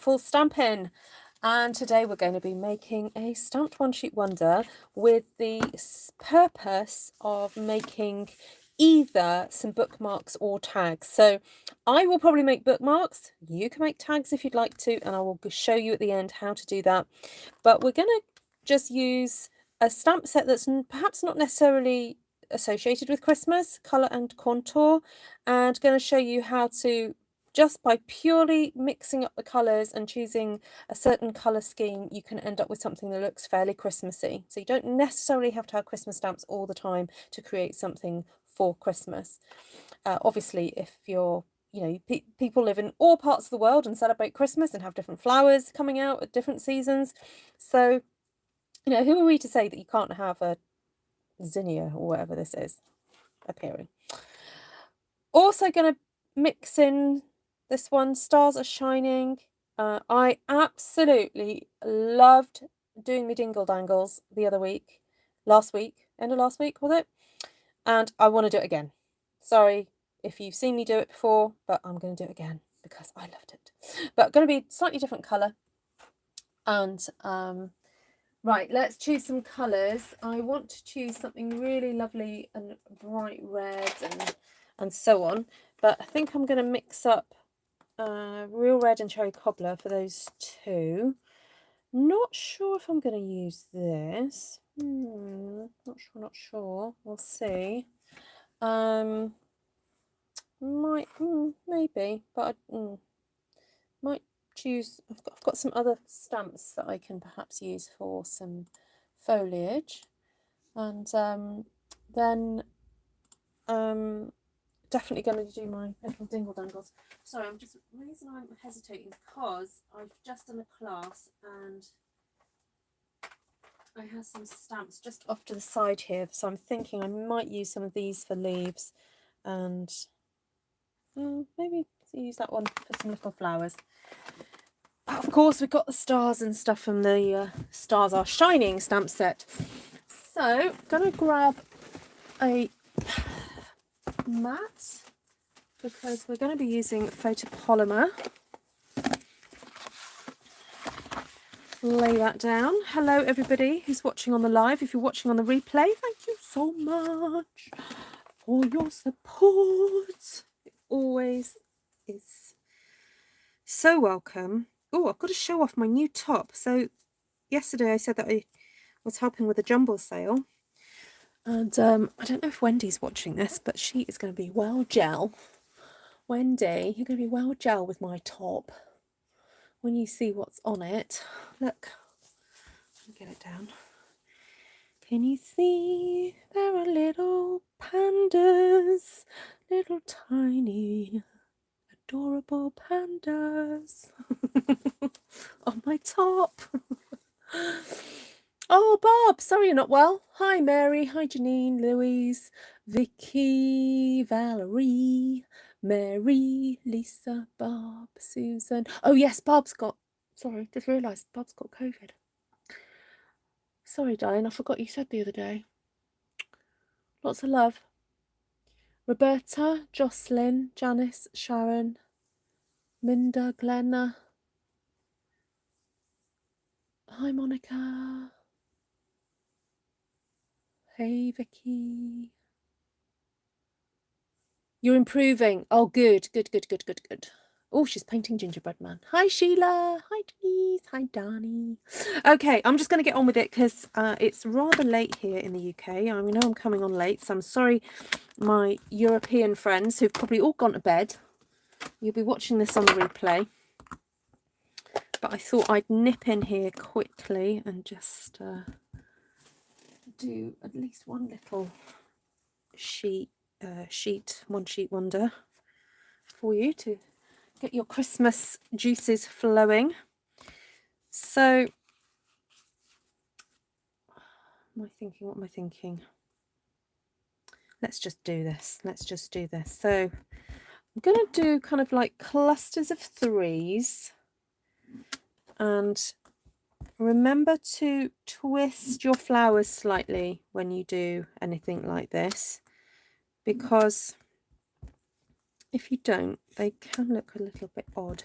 Artful Stampin, and today we're going to be making a stamped one sheet wonder with the purpose of making either some bookmarks or tags. So I will probably make bookmarks, you can make tags if you'd like to, and I will show you at the end how to do that. But we're going to just use a stamp set that's perhaps not necessarily associated with Christmas, colour and contour, and going to show you how to, just by purely mixing up the colours and choosing a certain colour scheme, you can end up with something that looks fairly Christmassy. So you don't necessarily have to have Christmas stamps all the time to create something for Christmas. Obviously, if you're, people live in all parts of the world and celebrate Christmas and have different flowers coming out at different seasons. So, who are we to say that you can't have a zinnia or whatever this is appearing? Also going to mix in this one, Stars Are Shining. I absolutely loved doing my dingle dangles the other week, end of last week, was it? And I want to do it again. Sorry if you've seen me do it before, but I'm going to do it again because I loved it. But going to be slightly different colour. And right, let's choose some colours. I want to choose something really lovely and bright red and so on. But I think I'm going to mix up Real Red and Cherry Cobbler for those two. Not sure if I'm going to use this. Not sure. We'll see. Maybe, but I might choose. I've got some other stamps that I can perhaps use for some foliage, and then definitely going to do my little dingle dangles. Sorry, the reason I'm hesitating is because I've just done a class and I have some stamps just off to the side here, so I'm thinking I might use some of these for leaves, and maybe use that one for some little flowers. But of course, we've got the stars and stuff from the Stars Are Shining stamp set. So I'm going to grab a mat because we're going to be using photopolymer. Lay that down. Hello everybody who's watching on the live. If you're watching on the replay, thank you so much for your support. It always is so welcome. Oh, I've got to show off my new top. So yesterday I said that I was helping with a jumble sale, and I don't know if Wendy's watching this, but she is going to be well gel. Wendy, you're going to be well gel with my top when you see what's on it. Look, let me get it down. Can you see? There are little pandas, little tiny adorable pandas on my top. Oh, Bob, sorry you're not well. Hi, Mary. Hi, Janine, Louise, Vicky, Valerie, Mary, Lisa, Bob, Susan. Oh, yes, sorry, just realised Bob's got COVID. Sorry, darling, I forgot you said the other day. Lots of love. Roberta, Jocelyn, Janice, Sharon, Minda, Glenna. Hi, Monica. Hey, Vicky. You're improving. Oh, good. Oh, she's painting gingerbread man. Hi, Sheila. Hi, Denise. Hi, Dani. Okay, I'm just going to get on with it because it's rather late here in the UK. I know I'm coming on late, so I'm sorry, my European friends who've probably all gone to bed. You'll be watching this on the replay. But I thought I'd nip in here quickly and just do at least one little one sheet wonder for you to get your Christmas juices flowing. So, what am I thinking? Let's just do this. So, I'm going to do kind of like clusters of threes, and remember to twist your flowers slightly when you do anything like this, because if you don't, they can look a little bit odd.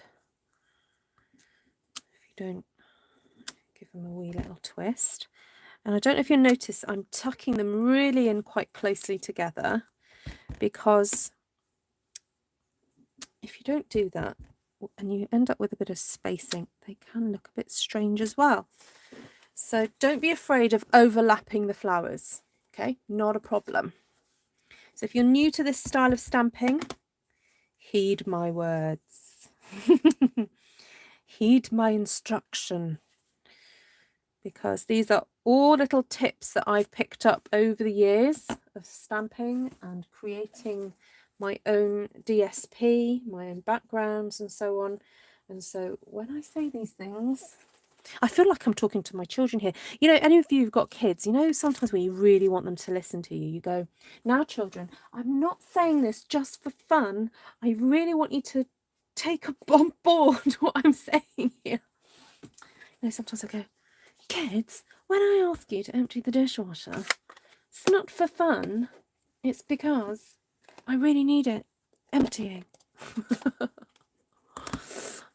don't give them a wee little twist. And I don't know if you'll notice I'm tucking them really in quite closely together, because if you don't do that and you end up with a bit of spacing, they can look a bit strange as well. So don't be afraid of overlapping the flowers, okay? Not a problem. So if you're new to this style of stamping, heed my words. Heed my instruction, because these are all little tips that I've picked up over the years of stamping and creating my own DSP, my own backgrounds and so on. And so when I say these things, I feel like I'm talking to my children here. You know, any of you who've got kids, you know, sometimes when you really want them to listen to you, you go, now children, I'm not saying this just for fun. I really want you to take on board what I'm saying here. You know, sometimes I go, kids, when I ask you to empty the dishwasher, it's not for fun. It's because I really need it emptying.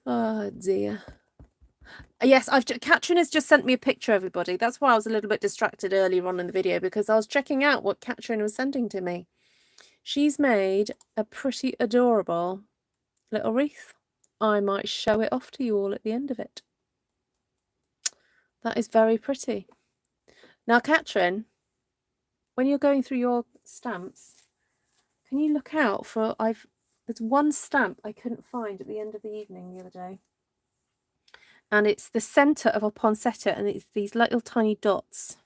Oh dear. Yes, Katrin has just sent me a picture, everybody. That's why I was a little bit distracted earlier on in the video, because I was checking out what Katrin was sending to me. She's made a pretty adorable little wreath. I might show it off to you all at the end of it. That is very pretty. Now, Katrin, when you're going through your stamps, can you look out for, there's one stamp I couldn't find at the end of the evening the other day. And it's the centre of a poinsettia, and it's these little tiny dots.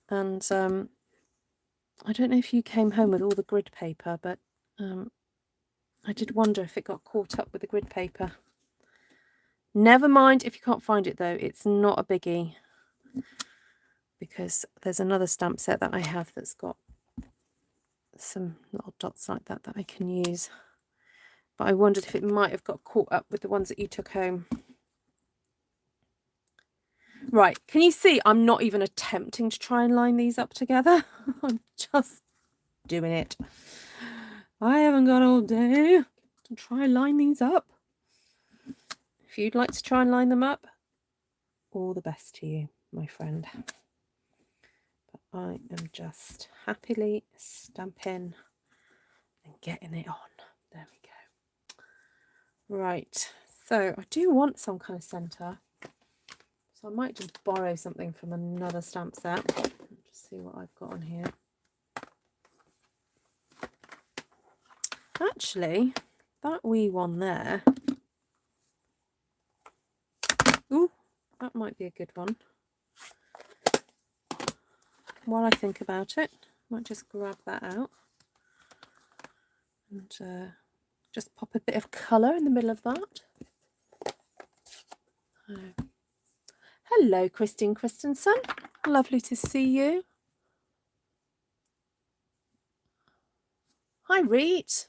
And I don't know if you came home with all the grid paper, but I did wonder if it got caught up with the grid paper. Never mind if you can't find it, though. It's not a biggie, because there's another stamp set that I have that's got some little dots like that I can use. But I wondered if it might have got caught up with the ones that you took home. Right, can you see I'm not even attempting to try and line these up together? I'm just doing it. I haven't got all day to try and line these up. If you'd like to try and line them up, all the best to you, my friend. But I am just happily stamping and getting it on. There we go. Right, so I do want some kind of centre. So I might just borrow something from another stamp set. Just see what I've got on here. Actually, that wee one there. Ooh, that might be a good one. While I think about it, I might just grab that out and just pop a bit of colour in the middle of that. Hello, Christine Christensen. Lovely to see you. Hi, Reet.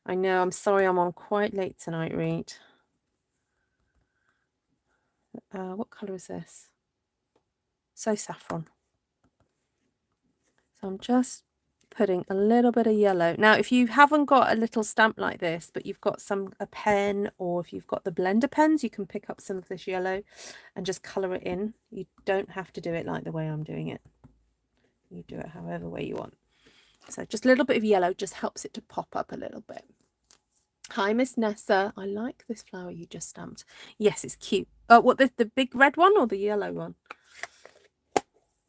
I know, I'm sorry I'm on quite late tonight, Reet. What colour is this? So saffron. So I'm just putting a little bit of yellow. Now, if you haven't got a little stamp like this, but you've got a pen, or if you've got the blender pens, you can pick up some of this yellow and just colour it in. You don't have to do it like the way I'm doing it. You do it however way you want. So just a little bit of yellow just helps it to pop up a little bit. Hi, Miss Nessa. I like this flower you just stamped. Yes, it's cute. Oh, what, the big red one or the yellow one?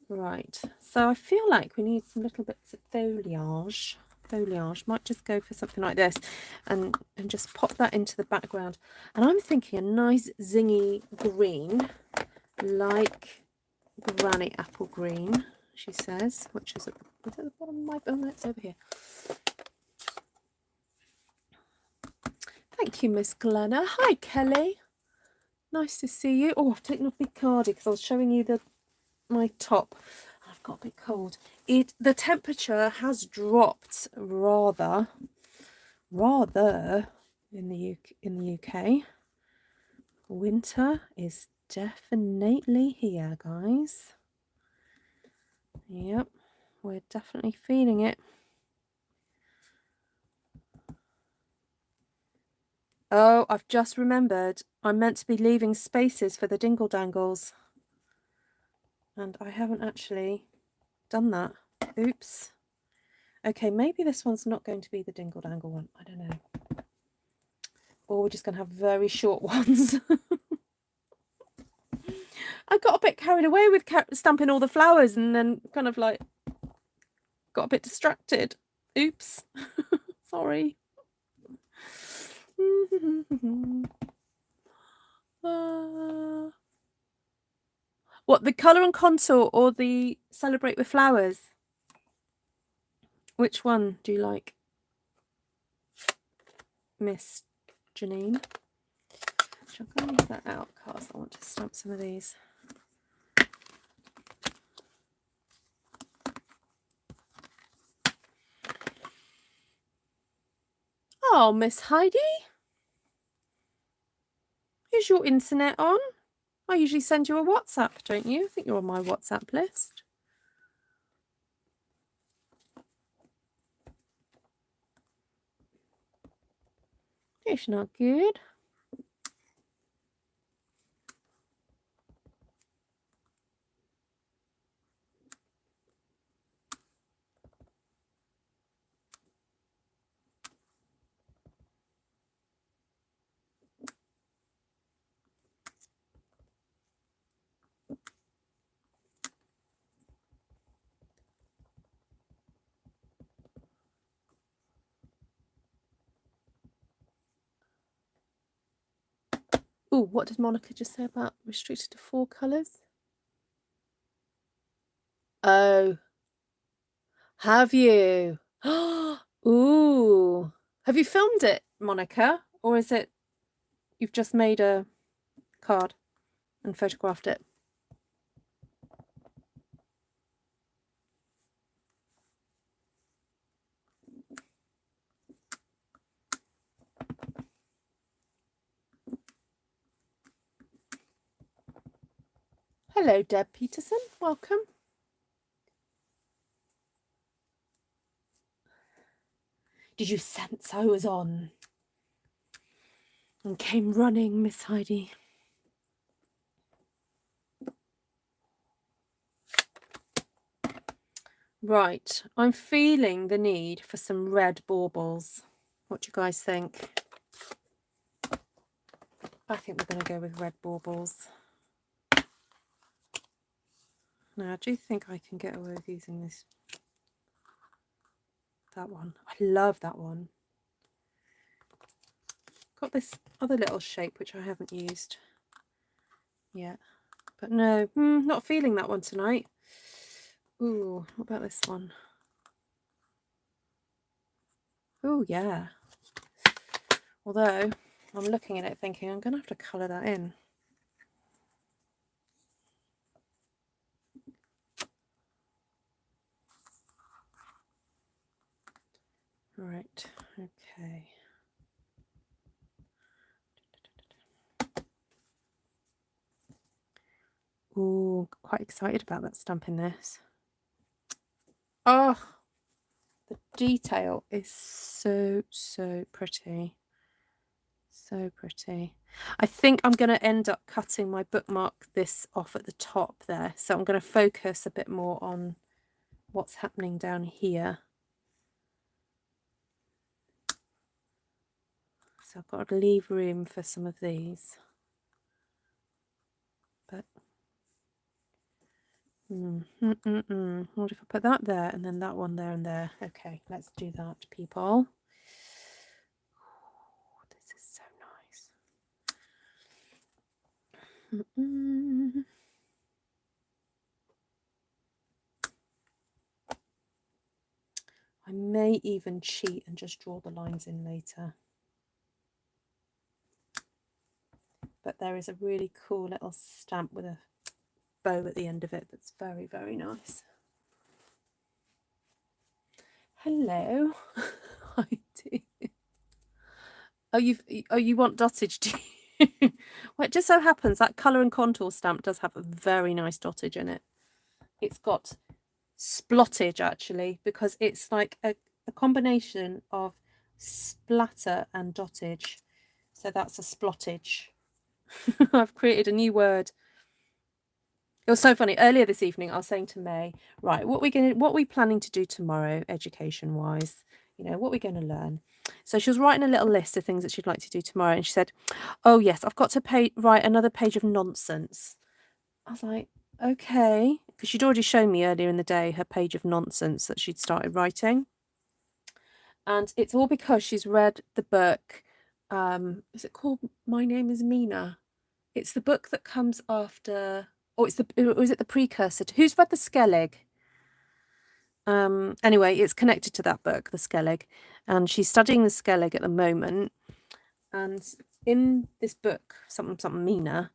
Right, so I feel like we need some little bits of foliage. Might just go for something like this and just pop that into the background. And I'm thinking a nice zingy green, like granny apple green, she says, which is at the bottom of my, oh, it's over here. Thank you, Miss Glenna. Hi, Kelly. Nice to see you. Oh, I've taken off my cardi because I was showing you my top. I've got a bit cold. The temperature has dropped rather in the UK. Winter is definitely here, guys. Yep, we're definitely feeling it. Oh, I've just remembered I'm meant to be leaving spaces for the dingle dangles, and I haven't actually done that. Oops. Okay, maybe this one's not going to be the dingle dangle one. I don't know. Or we're just going to have very short ones. I got a bit carried away with stamping all the flowers and then kind of like got a bit distracted. Oops. Sorry. What, the colour and contour or the celebrate with flowers? Which one do you like, Miss Janine? I'm going to leave that out because I want to stamp some of these. Oh, Miss Heidi, is your internet on? I usually send you a WhatsApp, don't you? I think you're on my WhatsApp list. It's not good. Oh, what did Monica just say about restricted to 4 colours? Oh, have you? Ooh, have you filmed it, Monica? Or is it you've just made a card and photographed it? Hello, Deb Peterson. Welcome. Did you sense I was on? And came running, Miss Heidi. Right, I'm feeling the need for some red baubles. What do you guys think? I think we're going to go with red baubles. Now, I do think I can get away with using this. That one. I love that one. Got this other little shape which I haven't used yet. But no, not feeling that one tonight. Ooh, what about this one? Ooh, yeah. Although, I'm looking at it thinking I'm going to have to colour that in. Right, okay. Ooh, quite excited about that stamping this. Oh, the detail is so pretty. So pretty. I think I'm going to end up cutting my bookmark this off at the top there. So I'm going to focus a bit more on what's happening down here. So I've got to leave room for some of these. But what if I put that there and then that one there and there? Okay, let's do that, people. Oh, this is so nice. I may even cheat and just draw the lines in later. But there is a really cool little stamp with a bow at the end of it that's very nice. Hello. I do. Oh, you want dottage, do you? Well, it just so happens that colour and contour stamp does have a very nice dottage in it. It's got splottage actually, because it's like a combination of splatter and dottage. So that's a splottage. I've created a new word. It was so funny. Earlier this evening, I was saying to May, right, what are we planning to do tomorrow, education-wise? You know, what are we going to learn? So she was writing a little list of things that she'd like to do tomorrow, and she said, "Oh yes, I've got to write another page of nonsense." I was like, okay, because she'd already shown me earlier in the day her page of nonsense that she'd started writing, and it's all because she's read the book. Is it called My Name Is Mina? It's the book that comes after. Or is it the precursor to who's read the Skellig? Anyway, it's connected to that book, the Skellig, and she's studying the Skellig at the moment. And in this book, something Mina,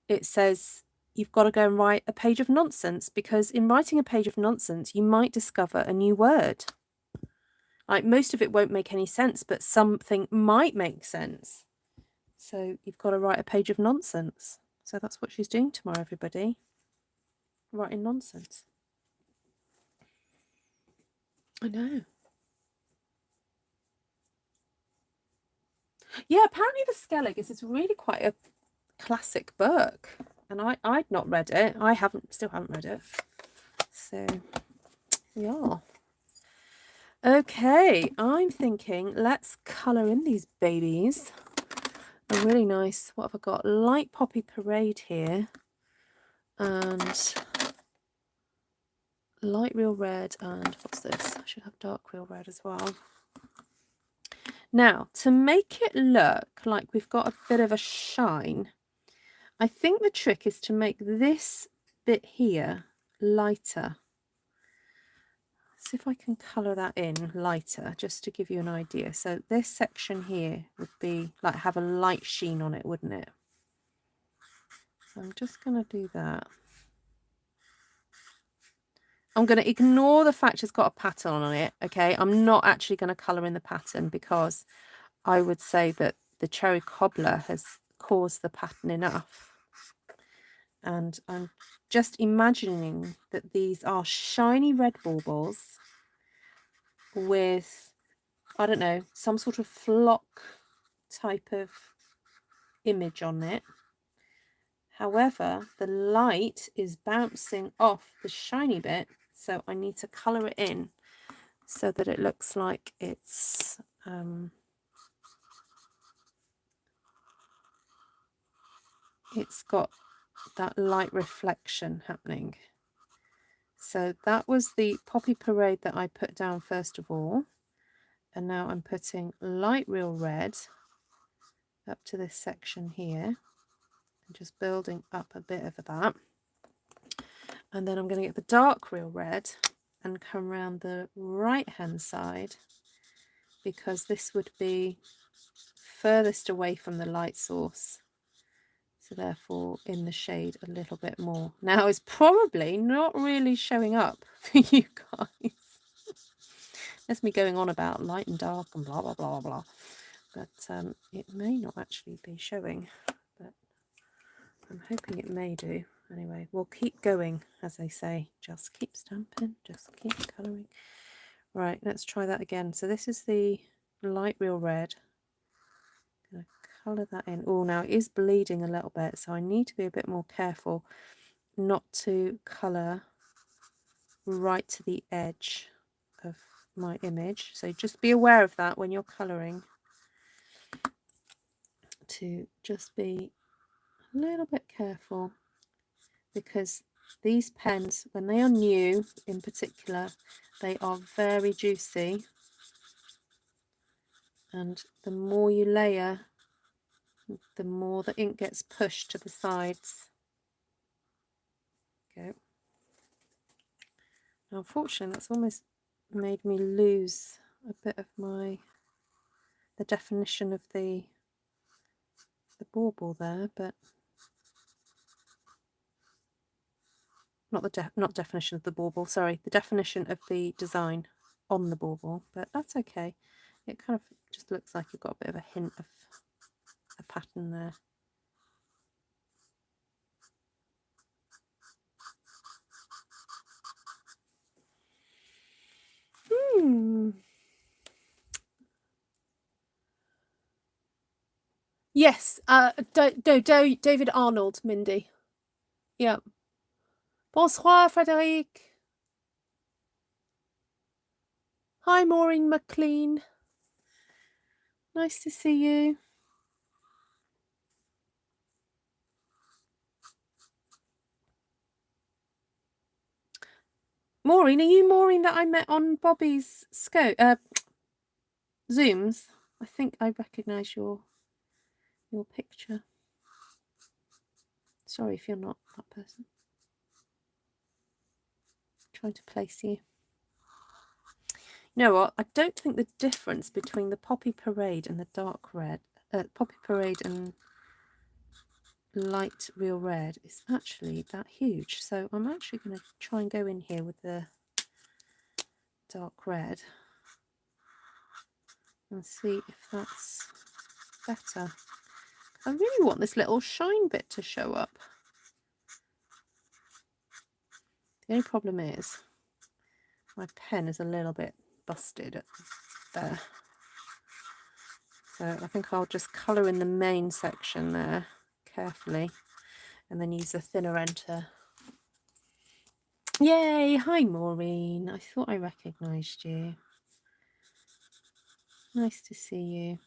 it says you've got to go and write a page of nonsense, because in writing a page of nonsense, you might discover a new word. Like, most of it won't make any sense, but something might make sense. So you've got to write a page of nonsense. So that's what she's doing tomorrow, everybody. Writing nonsense. I know. Yeah, apparently the Skellig is really quite a classic book, and I'd not read it. Still haven't read it. So yeah. Okay, I'm thinking let's colour in these babies. A really nice, what have I got? Light Poppy Parade here, and light real red, and what's this? I should have dark real red as well. Now, to make it look like we've got a bit of a shine, I think the trick is to make this bit here lighter. See if I can colour that in lighter, just to give you an idea. So this section here would be like have a light sheen on it, wouldn't it? So I'm just going to do that. I'm going to ignore the fact it's got a pattern on it, okay? I'm not actually going to colour in the pattern, because I would say that the cherry cobbler has caused the pattern enough. And I'm just imagining that these are shiny red baubles with, I don't know, some sort of flock type of image on it. However, the light is bouncing off the shiny bit, so I need to colour it in so that it looks like it's got that light reflection happening. So that was the Poppy Parade that I put down first of all, and now I'm putting light real red up to this section here and just building up a bit of that. And then I'm going to get the dark real red and come around the right hand side, because this would be furthest away from the light source, so therefore in the shade a little bit more. Now it's probably not really showing up for you guys. That's me going on about light and dark and blah blah blah blah, but it may not actually be showing, but I'm hoping it may do. Anyway, we'll keep going, as they say. Just keep stamping, just keep colouring. Right, let's try that again. So this is the light real red. I'm going to colour that in. Oh, now it is bleeding a little bit, so I need to be a bit more careful not to colour right to the edge of my image. So just be aware of that when you're colouring, to just be a little bit careful, because these pens, when they are new in particular, they are very juicy, and the more you layer, the more the ink gets pushed to the sides. Okay. Now, unfortunately, that's almost made me lose a bit of the definition of the bauble there, but not definition of the bauble, sorry, the definition of the design on the bauble, but that's okay. It kind of just looks like you've got a bit of a hint of a pattern there. Yes. David Arnold, Mindy. Yeah. Bonsoir, Frédéric. Hi, Maureen McLean. Nice to see you. Maureen, are you Maureen that I met on Bobby's Zooms? I think I recognise your picture. Sorry if you're not that person. Trying to place you. You know what? I don't think the difference between the Poppy Parade and the dark red, Poppy Parade and light real red is actually that huge. So I'm actually going to try and go in here with the dark red and see if that's better. I really want this little shine bit to show up. The only problem is my pen is a little bit busted there. So I think I'll just colour in the main section there carefully and then use the thinner end to... Yay! Hi Maureen. I thought I recognised you. Nice to see you.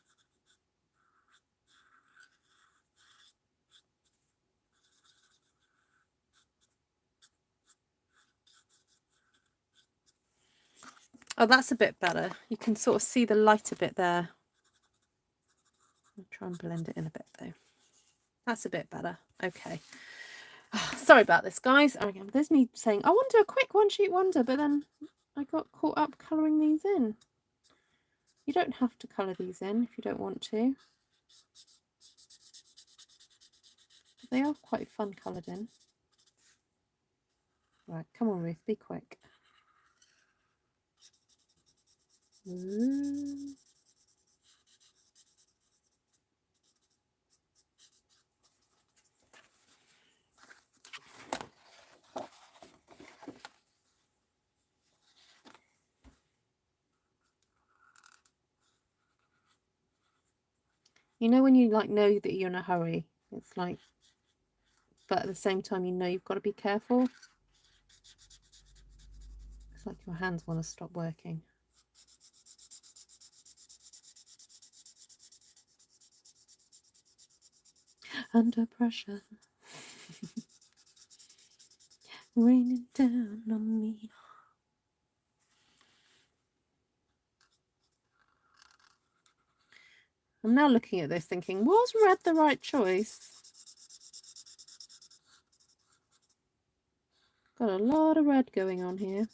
Oh, that's a bit better. You can sort of see the light a bit there. I'll try and blend it in a bit though. That's a bit better. Okay. Oh, sorry about this, guys. There's me saying, I want to do a quick one-sheet wonder, but then I got caught up colouring these in. You don't have to colour these in if you don't want to. But they are quite fun coloured in. Right, come on, Ruth, be quick. Ooh. You know when you like know that you're in a hurry, it's like, but at the same time you know you've got to be careful. It's like your hands want to stop working. Under pressure. Raining down on me. I'm now looking at this thinking, was red the right choice? Got a lot of red going on here.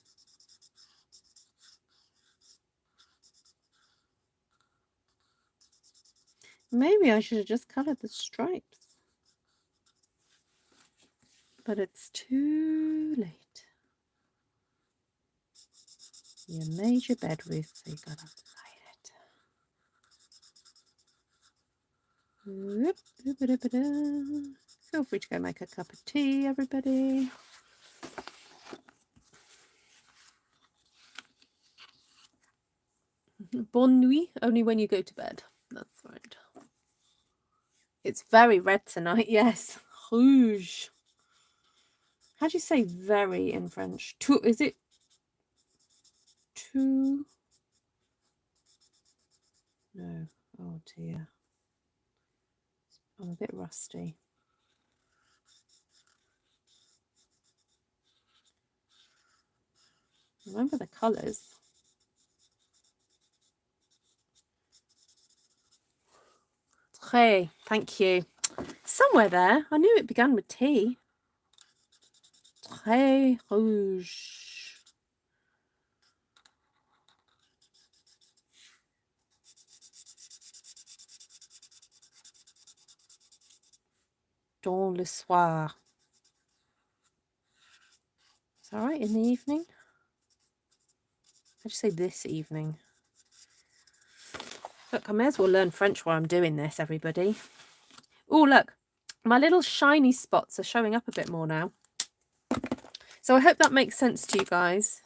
Maybe I should have just coloured the stripes. But it's too late. You made your bed, Ruth, so you gotta light it. Feel free to go make a cup of tea, everybody. Bonne nuit, only when you go to bed. That's right. It's very red tonight, yes. Rouge. How do you say very in French? Tout, is it tout? No. Oh dear. I'm a bit rusty. Remember the colours. Très, thank you. Somewhere there. I knew it began with T. Très rouge. Dans le soir. Is that right? In the evening? I just say this evening. Look, I may as well learn French while I'm doing this, everybody. Oh, look. My little shiny spots are showing up a bit more now. So I hope that makes sense to you guys.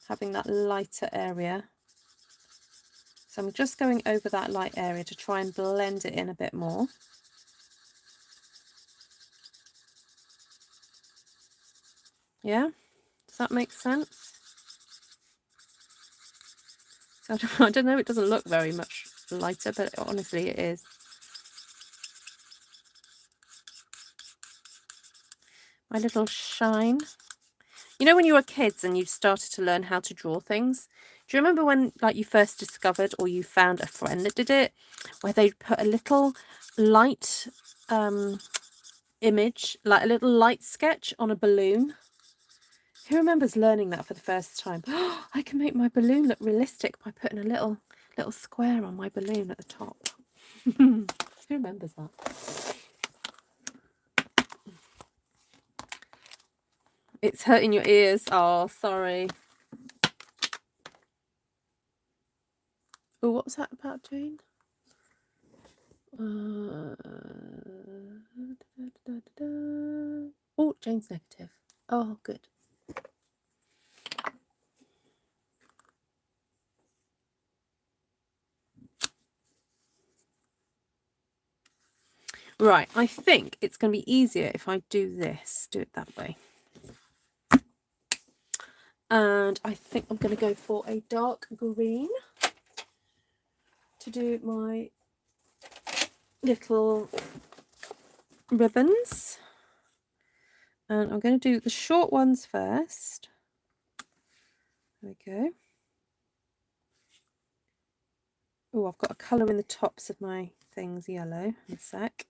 Having that lighter area. So I'm just going over that light area to try and blend it in a bit more. Yeah, does that make sense? So I don't know, it doesn't look very much lighter, but honestly it is. My little shine. You know when you were kids and you started to learn how to draw things? Do you remember when like you first discovered or you found a friend that did it? Where they put a little light image, like a little light sketch on a balloon? Who remembers learning that for the first time? I can make my balloon look realistic by putting a little square on my balloon at the top. Who remembers that? It's hurting your ears. Oh, sorry. Oh, what was that about, Jane? Oh, Jane's negative. Oh, good. Right, I think it's going to be easier if I do this, do it that way. And I think I'm going to go for a dark green to do my little ribbons. And I'm going to do the short ones first. There we go. Oh, I've got a colour in the tops of my things, yellow, in a sec.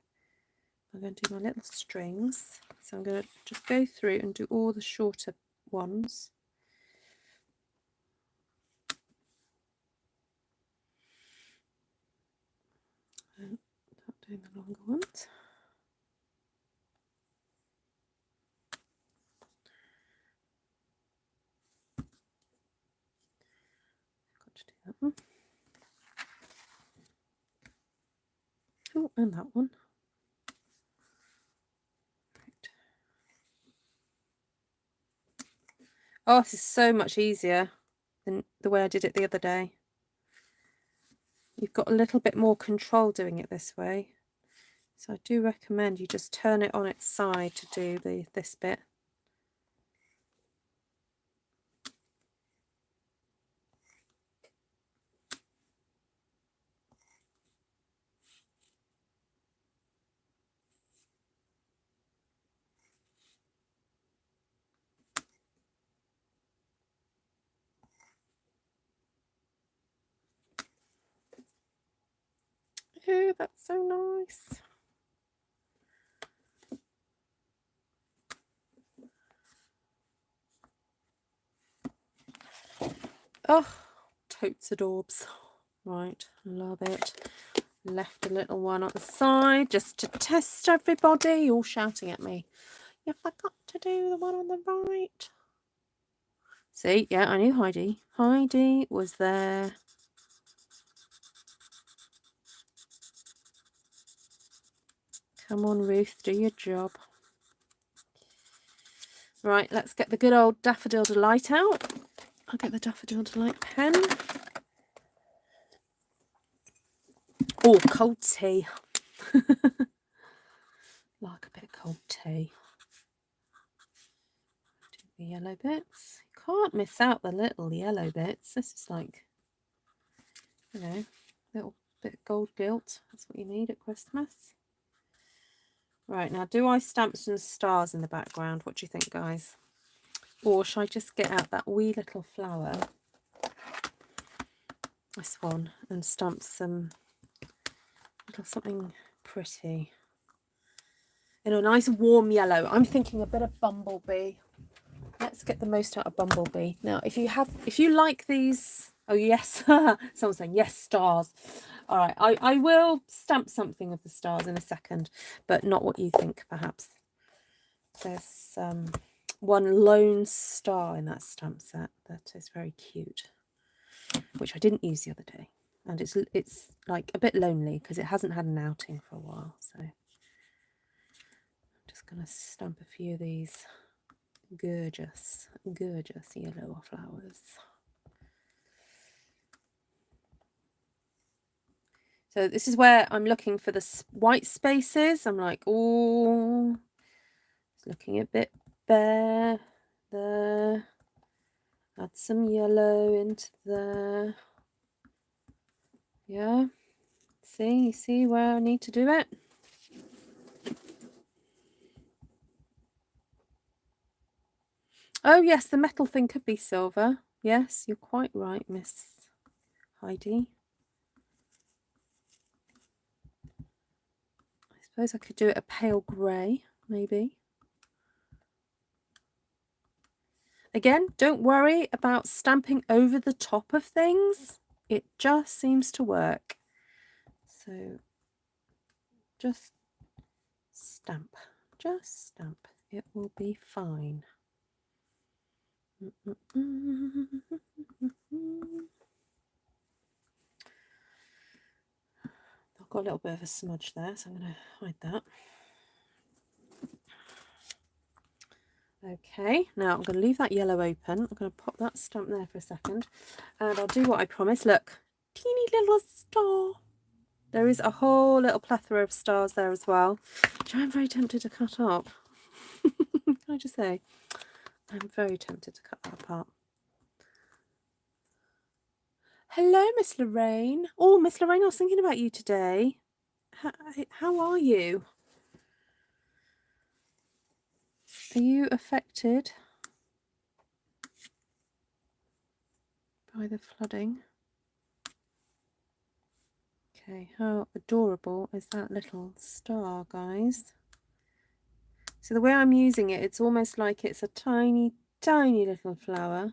I'm going to do my little strings. So I'm going to just go through and do all the shorter ones. And not doing the longer ones. Got to do that one. Oh, and that one. Right. Oh, this is so much easier than the way I did it the other day. You've got a little bit more control doing it this way. So I do recommend you just turn it on its side to do this bit. Oh, that's so nice. Oh, totes adorbs. Right, love it. Left a little one on the side just to test everybody. All shouting at me. You forgot to do the one on the right. See, yeah, I knew Heidi. Heidi was there. Come on, Ruth, do your job. Right, let's get the good old Daffodil Delight out. I'll get the Daffodil Delight pen. Oh, cold tea. Like a bit of cold tea. Do the yellow bits. You can't miss out the little yellow bits. This is like, you know, a little bit of gold gilt. That's what you need at Christmas. Right, now do I stamp some stars in the background? What do you think, guys? Or should I just get out that wee little flower, this one, and stamp some little something pretty in a nice warm yellow? I'm thinking a bit of Bumblebee. Let's get the most out of Bumblebee. Now, if you like these, oh yes, someone's saying yes, stars. All right, I will stamp something of the stars in a second, but not what you think, perhaps. There's one lone star in that stamp set that is very cute, which I didn't use the other day, and it's like a bit lonely because it hasn't had an outing for a while. So I'm just gonna stamp a few of these gorgeous yellow flowers. So this is where I'm looking for the white spaces. I'm like, oh, it's looking a bit bare there. Add some yellow into there. Yeah. See where I need to do it? Oh yes, the metal thing could be silver. Yes, you're quite right, Miss Heidi. I suppose I could do it a pale grey, maybe. Again, don't worry about stamping over the top of things. It just seems to work. So just stamp. Just stamp. It will be fine. I've got a little bit of a smudge there, so I'm going to hide that. Okay, now I'm going to leave that yellow open. I'm going to pop that stamp there for a second, and I'll do what I promised. Look, teeny little star. There is a whole little plethora of stars there as well, which I'm very tempted to cut up. Can I just say, I'm very tempted to cut that apart. Hello, Miss Lorraine. Oh, Miss Lorraine, I was thinking about you today. How are you? Are you affected by the flooding? Okay, how adorable is that little star, guys? So the way I'm using it, it's almost like it's a tiny, tiny little flower.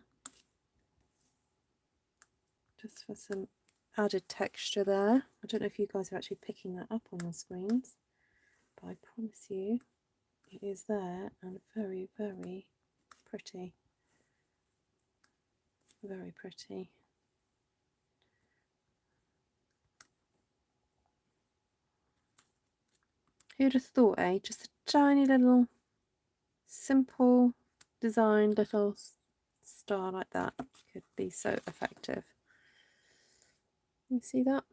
Just for some added texture there. I don't know if you guys are actually picking that up on your screens, but I promise you it is there and very, very pretty. Very pretty. Who'd have thought, eh? Just a tiny little simple designed little star like that could be so effective. You see that?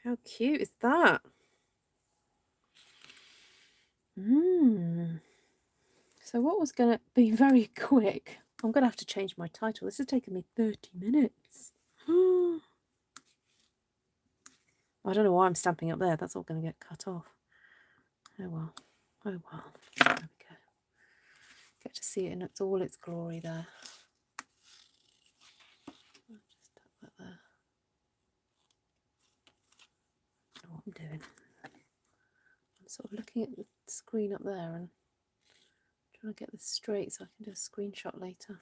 How cute is that? So what was going to be very quick, I'm going to have to change my title. This has taken me 30 minutes. I don't know why I'm stamping up there. That's all going to get cut off. Oh well. Oh well. There we go. Get to see it in all its glory there. I'll just tuck that there. I don't know what I'm doing. I'm sort of looking at the screen up there and trying to get this straight so I can do a screenshot later.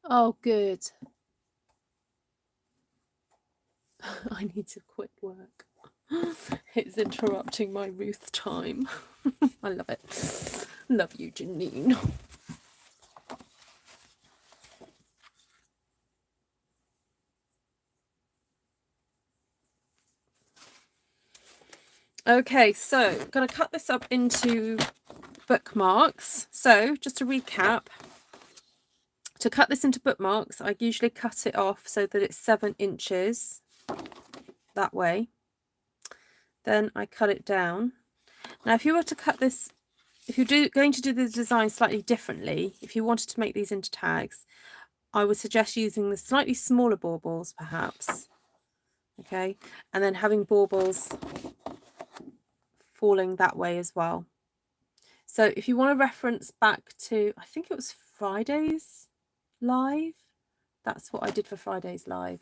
Oh, good. I need to quit work. It's interrupting my Ruth time. I love it. Love you, Janine. Okay, so I'm going to cut this up into bookmarks. So just to recap, to cut this into bookmarks, I usually cut it off so that it's 7 inches that way. Then I cut it down. Now, if you were to cut this, if you're going to do the design slightly differently, if you wanted to make these into tags, I would suggest using the slightly smaller baubles, perhaps. Okay, and then having baubles falling that way as well. So if you want to reference back to, I think it was Friday's live, that's what I did for Friday's live.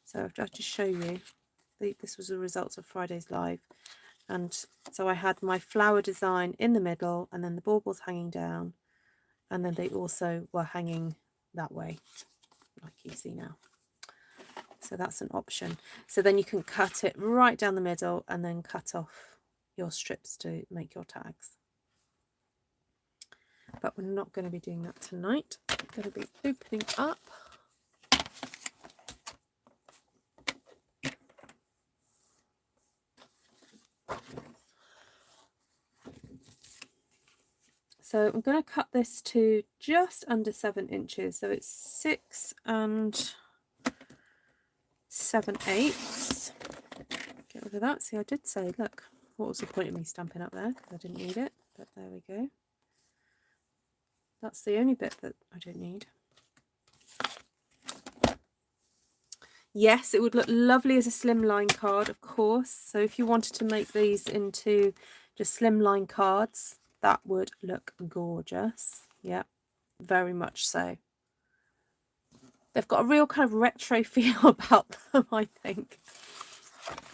So I'll just show you. This was the results of Friday's live. And so I had my flower design in the middle and then the baubles hanging down. And then they also were hanging that way, like you see now. So that's an option. So then you can cut it right down the middle and then cut off your strips to make your tags. But we're not going to be doing that tonight. We're going to be opening up. So I'm going to cut this to just under 7 inches. So it's 6 7/8. Get rid of that. See, I did say, look, what was the point of me stamping up there? Because I didn't need it. But there we go. That's the only bit that I don't need. Yes, it would look lovely as a slimline card, of course. So if you wanted to make these into just slimline cards, that would look gorgeous. Yeah, very much so. They've got a real kind of retro feel about them, I think.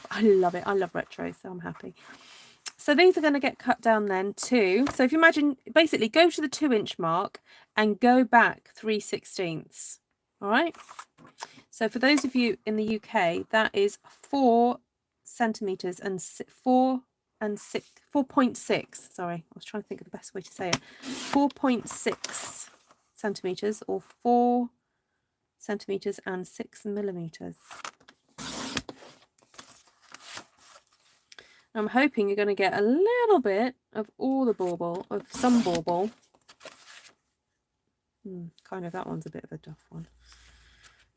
I love it. I love retro, so I'm happy. So these are going to get cut down then too. So if you imagine, basically go to the 2-inch mark and go back 3/16. All right. So for those of you in the UK, that is 4 centimeters and 4.6. Sorry, I was trying to think of the best way to say it. 4.6 centimeters, or 4 centimeters and 6 millimeters. I'm hoping you're going to get a little bit of all the bauble, of some bauble. Kind of, that one's a bit of a duff one.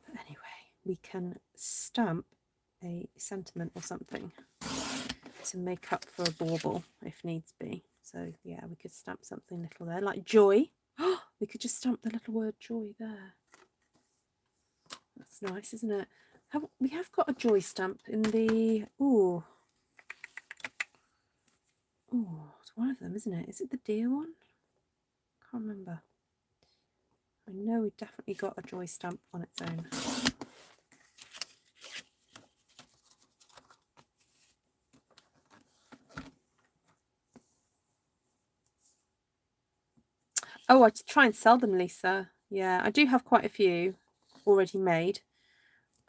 But anyway, we can stamp a sentiment or something to make up for a bauble if needs be. So yeah, we could stamp something little there, like joy. We could just stamp the little word joy there. That's nice, isn't it? We have got a joy stamp in the... Ooh, it's one of them, isn't it? Is it the deer one? Can't remember. I know we definitely got a joy stamp on its own. Oh, I try and sell them, Lisa. Yeah, I do have quite a few already made.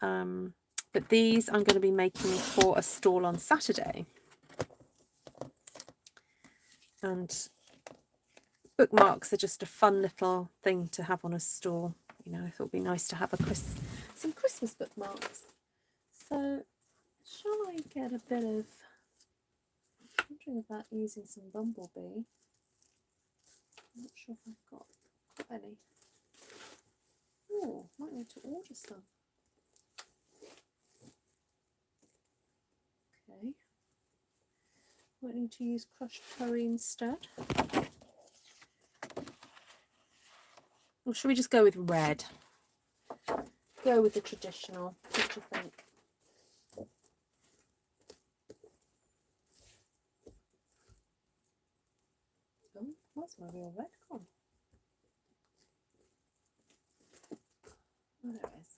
But these I'm going to be making for a stall on Saturday. And bookmarks are just a fun little thing to have on a stall. You know, I thought it'd be nice to have some Christmas bookmarks. So, shall I get a bit of... I'm wondering about using some Bumblebee. I'm not sure if I've got any. Oh, might need to order some. Okay. Might need to use crushed curry instead. Or should we just go with red? Go with the traditional. What do you think? Oh, that's my real red gone. Oh, there it is.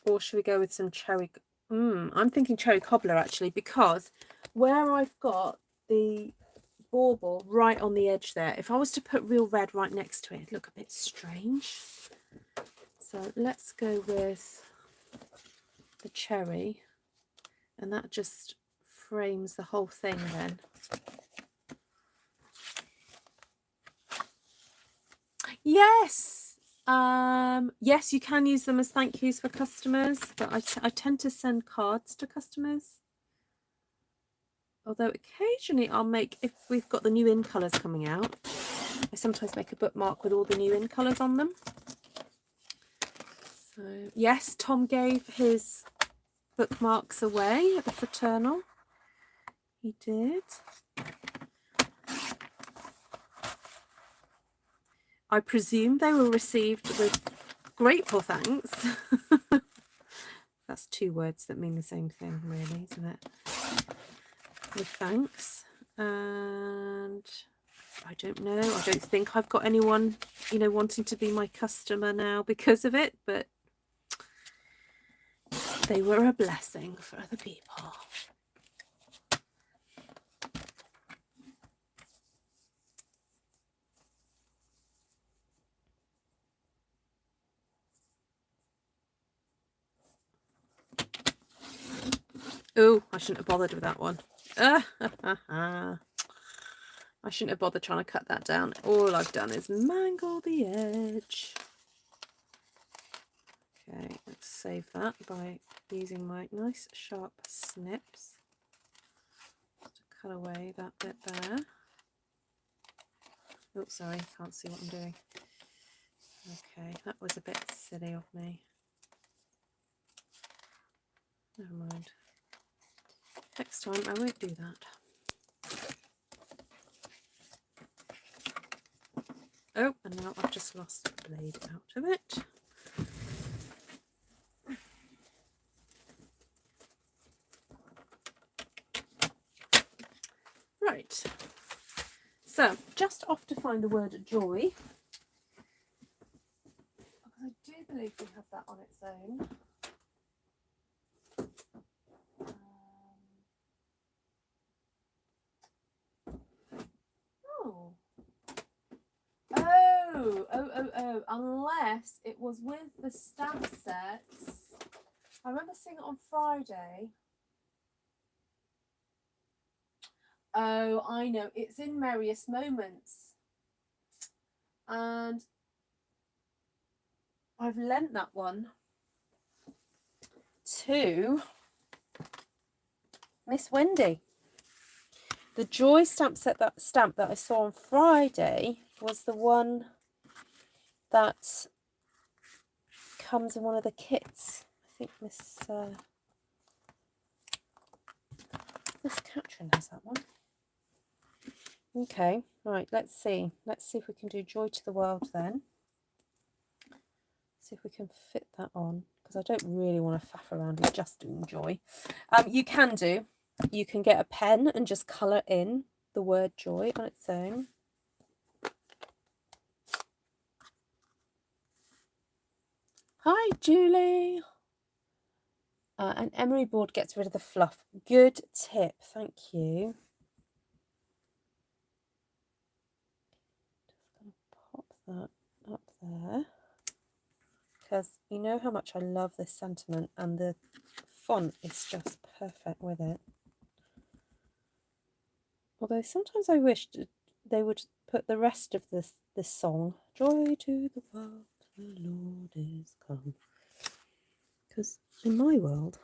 Or should we go with some cherry? I'm thinking cherry cobbler actually, because where I've got the bauble right on the edge there, if I was to put real red right next to it, it'd look a bit strange. So let's go with the cherry, and that just frames the whole thing then. Yes. Yes, you can use them as thank yous for customers, but I tend to send cards to customers. Although occasionally I'll make, if we've got the new in colours coming out, I sometimes make a bookmark with all the new in colours on them. So yes, Tom gave his bookmarks away at the fraternal. He did. I presume they were received with grateful thanks. That's 2 words that mean the same thing, really, isn't it? With thanks. And I don't know. I don't think I've got anyone, you know, wanting to be my customer now because of it, but they were a blessing for other people. Oh, I shouldn't have bothered with that one. I shouldn't have bothered trying to cut that down. All I've done is mangle the edge. Okay, let's save that by using my nice sharp snips to cut away that bit there. Oh, sorry, can't see what I'm doing. Okay, that was a bit silly of me. Never mind. Next time I won't do that. Oh, and now I've just lost the blade out of it. Right, so just off to find the word joy. I do believe we have that on its own. Unless it was with the stamp sets. I remember seeing it on Friday. Oh, I know. It's in Merriest Moments. And I've lent that one to Miss Wendy. The Joy stamp that I saw on Friday was the one that comes in one of the kits. I think Miss Catherine has that one. Okay, right, let's see. Let's see if we can do Joy to the World then. See if we can fit that on, because I don't really want to faff around with just doing Joy. You can get a pen and just colour in the word joy on its own. Hi, Julie. An emery board gets rid of the fluff. Good tip, thank you. Just going to pop that up there, because you know how much I love this sentiment, and the font is just perfect with it. Although sometimes I wish they would put the rest of this song, joy to the world, the Lord is come. Because in my world,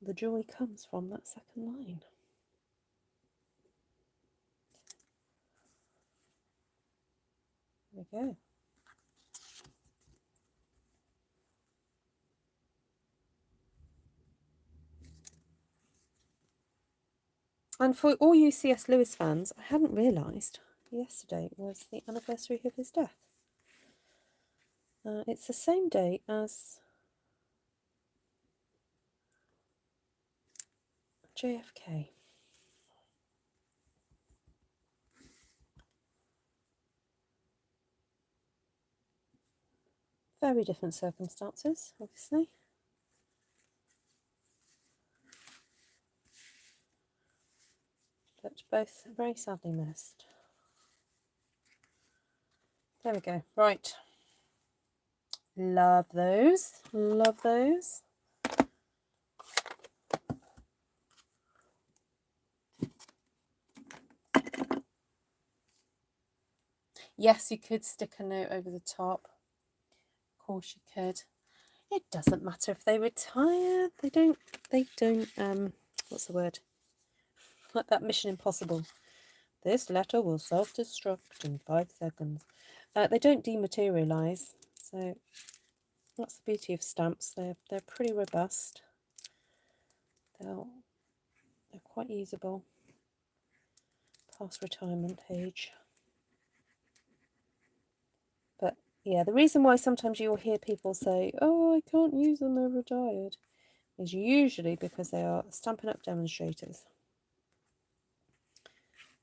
the joy comes from that second line. There we go. And for all you C.S. Lewis fans, I hadn't realised yesterday was the anniversary of his death. It's the same day as JFK. Very different circumstances, obviously. But both very sadly missed. There we go. Right. Love those. Love those. Yes, you could stick a note over the top. Of course you could. It doesn't matter if they retire. They don't what's the word? Like that Mission Impossible. This letter will self-destruct in 5 seconds. They don't dematerialise, so that's the beauty of stamps. They're pretty robust. They're quite usable past retirement age. But yeah, the reason why sometimes you'll hear people say, "Oh, I can't use them, they're retired," is usually because they are Stampin' Up! Demonstrators.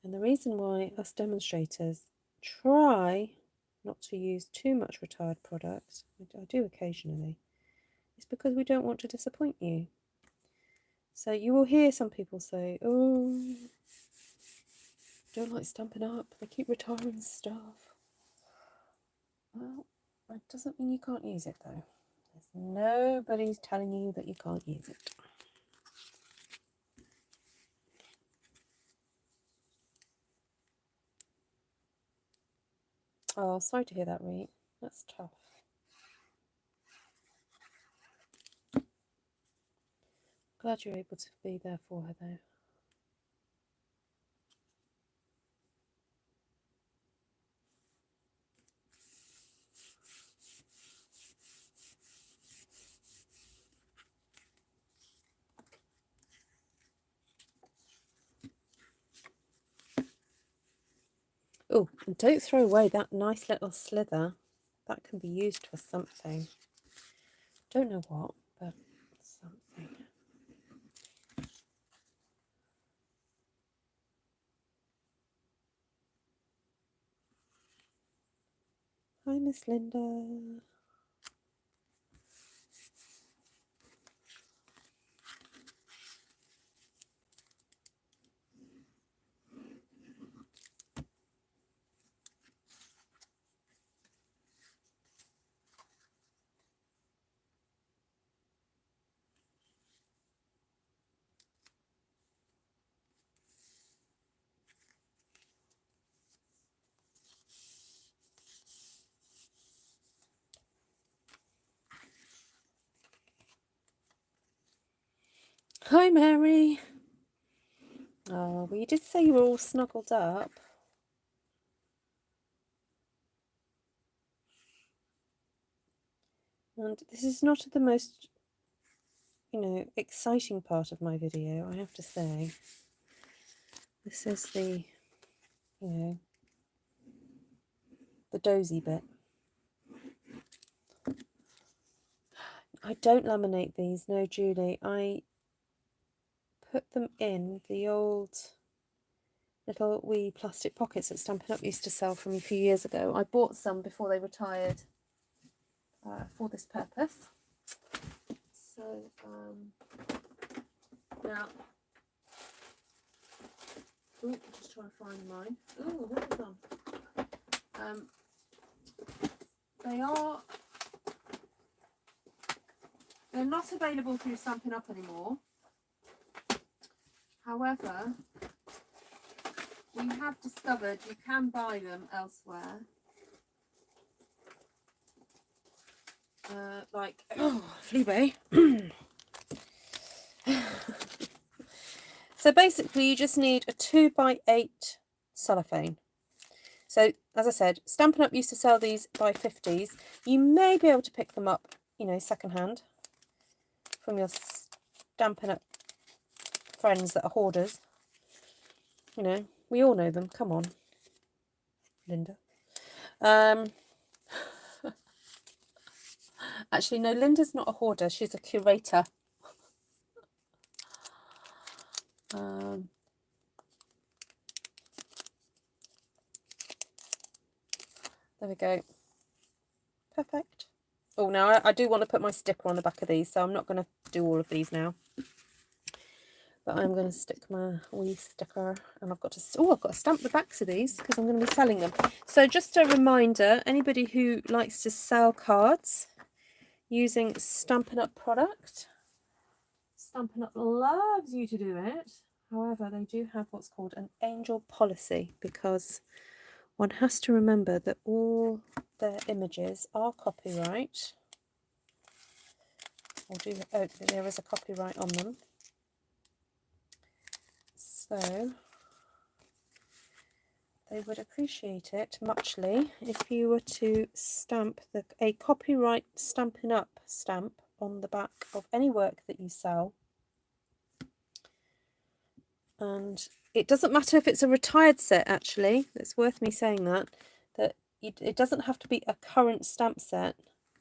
And the reason why us demonstrators try not to use too much retired product, I do occasionally, is because we don't want to disappoint you. So you will hear some people say, "Oh, don't like Stampin' Up! They keep retiring stuff." Well, that doesn't mean you can't use it though. There's nobody's telling you that you can't use it. Oh, sorry to hear that, Reet. That's tough. Glad you're able to be there for her though. Oh, and don't throw away that nice little slither. That can be used for something. Don't know what, but something. Hi, Miss Linda. Hi, Mary. Oh, well, you did say you were all snuggled up. And this is not the most, exciting part of my video, I have to say. This is the, the dozy bit. I don't laminate these, no, Julie. I put them in the old little wee plastic pockets that Stampin' Up used to sell from a few years ago. I bought some before they retired for this purpose. So now, I'm just trying to find mine. Oh, hold on. They're not available through Stampin' Up anymore. However, we have discovered you can buy them elsewhere. Like, oh, Fleabay. So basically you just need a 2x8 cellophane. So as I said, Stampin' Up used to sell these by 50s. You may be able to pick them up, secondhand from your Stampin' Up friends that are hoarders. We all know them. Come on, Linda. Actually, no, Linda's not a hoarder. She's a curator. There we go. Perfect. Oh, now I do want to put my sticker on the back of these, so I'm not going to do all of these now. But I'm going to stick my wee sticker, and I've got to stamp the backs of these because I'm going to be selling them. So just a reminder, anybody who likes to sell cards using Stampin' Up product, Stampin' Up loves you to do it. However, they do have what's called an angel policy, because one has to remember that all their images are copyright. There is a copyright on them. So they would appreciate it muchly if you were to stamp a copyright Stampin' Up stamp on the back of any work that you sell. And it doesn't matter if it's a retired set, actually. It's worth me saying that it doesn't have to be a current stamp set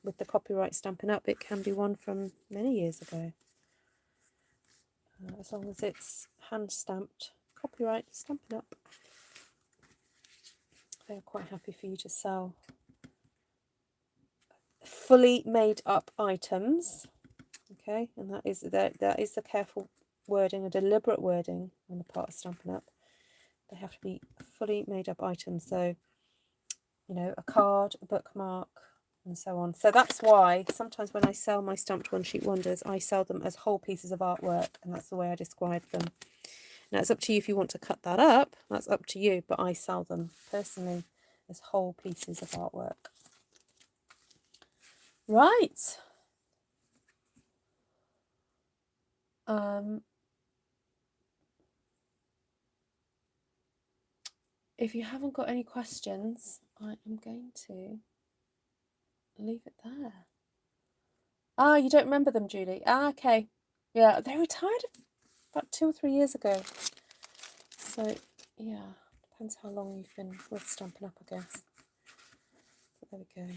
with the copyright Stampin' Up. It can be one from many years ago. As long as it's hand stamped, copyright Stampin' Up. They're quite happy for you to sell fully made up items. Okay, and that is the careful wording, a deliberate wording on the part of Stampin' Up. They have to be fully made up items, so a card, a bookmark, and so on. So that's why sometimes when I sell my stamped one sheet wonders, I sell them as whole pieces of artwork, and that's the way I describe them. Now it's up to you if you want to cut that up, that's up to you, but I sell them personally as whole pieces of artwork. Right. If you haven't got any questions, I am going to leave it there. Ah, you don't remember them, Julie? Ah, okay. Yeah, they retired about 2 or 3 years ago. So, yeah, depends how long you've been with Stampin' Up, I guess. But there we go.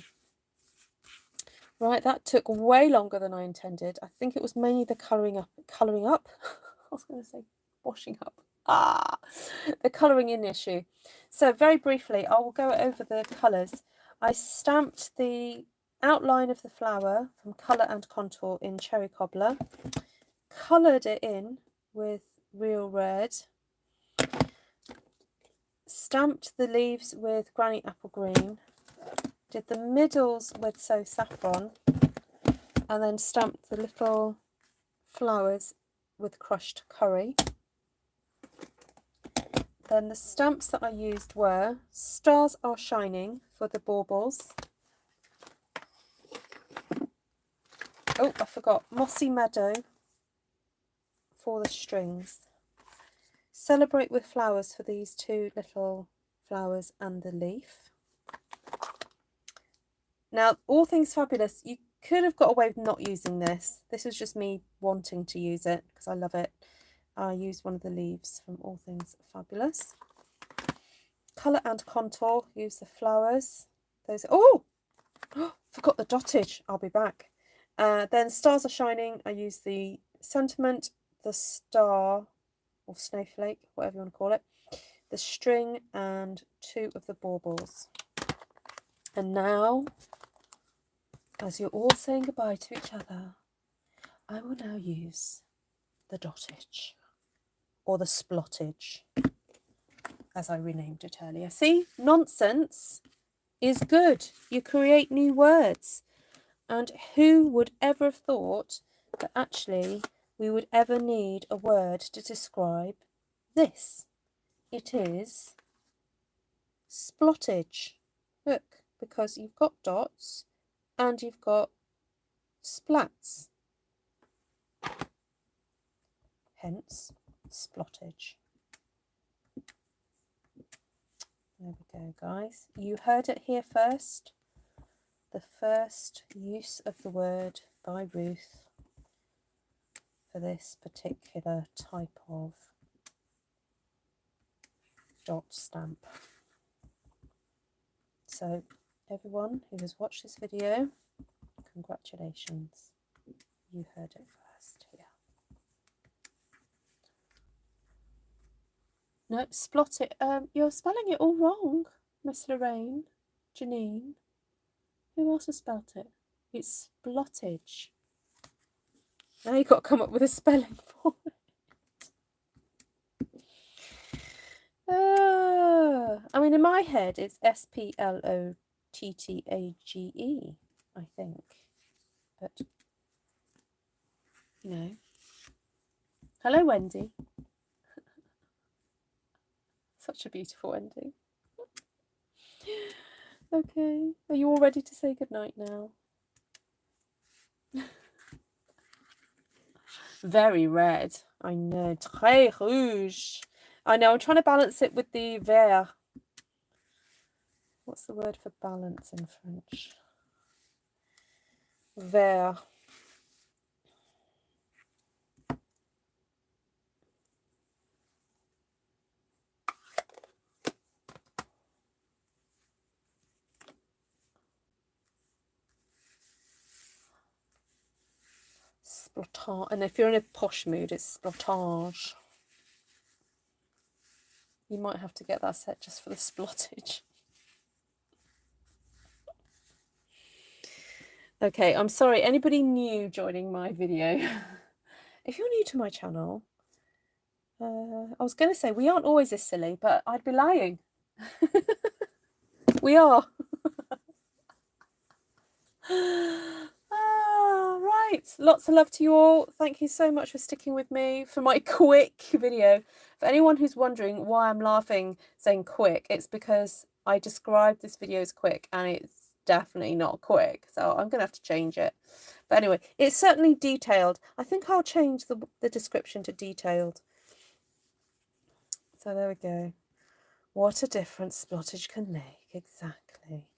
Right, that took way longer than I intended. I think it was mainly the colouring up. I was going to say washing up. The colouring in issue. So very briefly, I will go over the colours. I stamped the outline of the flower from Colour and Contour in Cherry Cobbler, coloured it in with Real Red, stamped the leaves with Granny Apple Green, did the middles with Saffron, and then stamped the little flowers with crushed curry. Then the stamps that I used were Stars Are Shining for the baubles. Oh, I forgot. Mossy Meadow for the strings. Celebrate with Flowers for these 2 little flowers and the leaf. Now, All Things Fabulous, you could have got away with not using this. This was just me wanting to use it because I love it. I used one of the leaves from All Things Fabulous. Colour and Contour, use the flowers. Those. Oh, forgot the dottage. I'll be back. Then Stars Are Shining, I use the sentiment, the star or snowflake, whatever you want to call it, the string, and 2 of the baubles. And now, as you're all saying goodbye to each other, I will now use the dottage, or the splottage, as I renamed it earlier. See, nonsense is good. You create new words. And who would ever have thought that actually we would ever need a word to describe this? It is splottage. Look, because you've got dots and you've got splats. Hence, splottage. There we go, guys. You heard it here first. The first use of the word by Ruth for this particular type of dot stamp. So everyone who has watched this video, congratulations, you heard it first here. No, splot it. You're spelling it all wrong, Miss Lorraine, Janine. Who else has spelt it? It's splottage. Now you've got to come up with a spelling for it. I mean, in my head, it's Splotttage, I think. But, you know. Hello, Wendy. Such a beautiful Wendy. Okay, are you all ready to say goodnight now? Very red. I know. Très rouge. I know, I'm trying to balance it with the vert. What's the word for balance in French? Vert. Splottage. And if you're in a posh mood, it's splottage. You might have to get that set just for the splottage. Okay, I'm sorry. Anybody new joining my video? If you're new to my channel, I was going to say we aren't always this silly, but I'd be lying. We are. Right, lots of love to you all. Thank you so much for sticking with me for my quick video. For anyone who's wondering why I'm laughing saying quick, it's because I described this video as quick and it's definitely not quick, so I'm gonna have to change it. But anyway, it's certainly detailed. I think I'll change the description to detailed. So there we go. What a difference splottage can make. Exactly.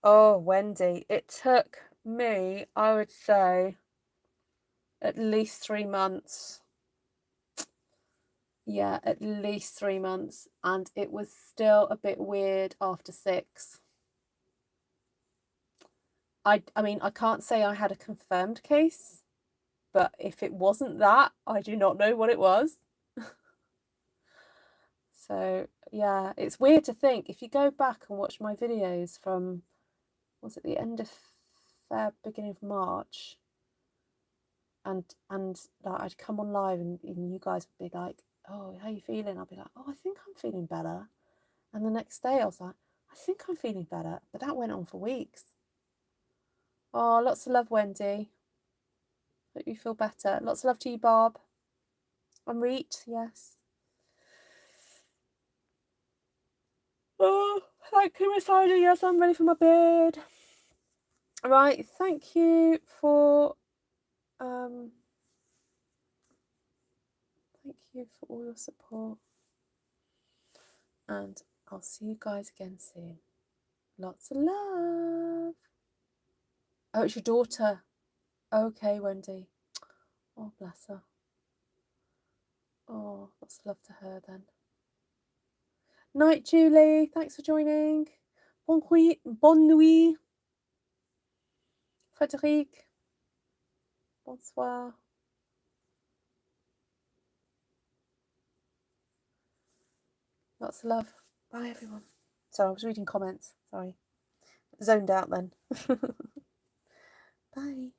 Oh, Wendy, it took me, I would say, at least 3 months. Yeah, at least 3 months, and it was still a bit weird after 6. I mean, I can't say I had a confirmed case, but if it wasn't that, I do not know what it was. So yeah, it's weird to think, if you go back and watch my videos from, was it the end of Feb, beginning of March, and like, I'd come on live and you guys would be like, oh, how you feeling? I'll be like, oh, I think I'm feeling better. And the next day I was like, I think I'm feeling better. But that went on for weeks. Oh, lots of love, Wendy. Hope you feel better. Lots of love to you, Barb. And Reet, yes. Oh, thank you, Miss Ida. Yes, I'm ready for my bed. Right, thank you for all your support. And I'll see you guys again soon. Lots of love. Oh, it's your daughter. Okay, Wendy. Oh, bless her. Oh, lots of love to her then. Night, Julie. Thanks for joining. Bonne nuit. Frédéric. Bonsoir. Lots of love. Bye, everyone. Sorry, I was reading comments. Sorry. Zoned out then. Bye.